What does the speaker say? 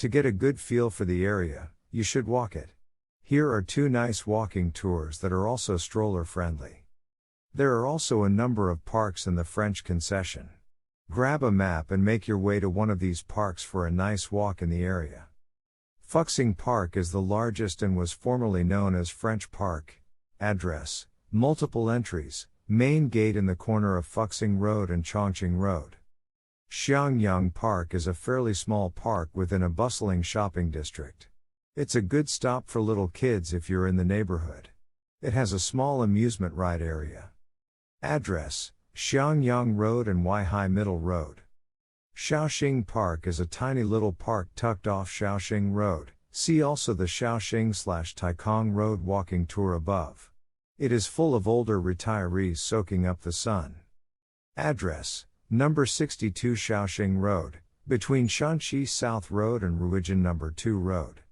To get a good feel for the area, you should walk it. Here are 2 nice walking tours that are also stroller friendly. There are also a number of parks in the French Concession. Grab a map and make your way to one of these parks for a nice walk in the area. Fuxing Park is the largest and was formerly known as French Park. Address: multiple entries, main gate in the corner of Fuxing Road and Chongching Road. Xiangyang Park is a fairly small park within a bustling shopping district. It's a good stop for little kids if you're in the neighborhood. It has a small amusement ride area. Address: Xiangyang Road and Huaihai Middle Road. Shaoxing Park is a tiny little park tucked off Shaoxing Road. See also the Shaoxing/Taikang Road Walking Tour above. It is full of older retirees soaking up the sun. Address: number 62 Shaoxing Road, between Shanxi South Road and Ruijin number 2 Road.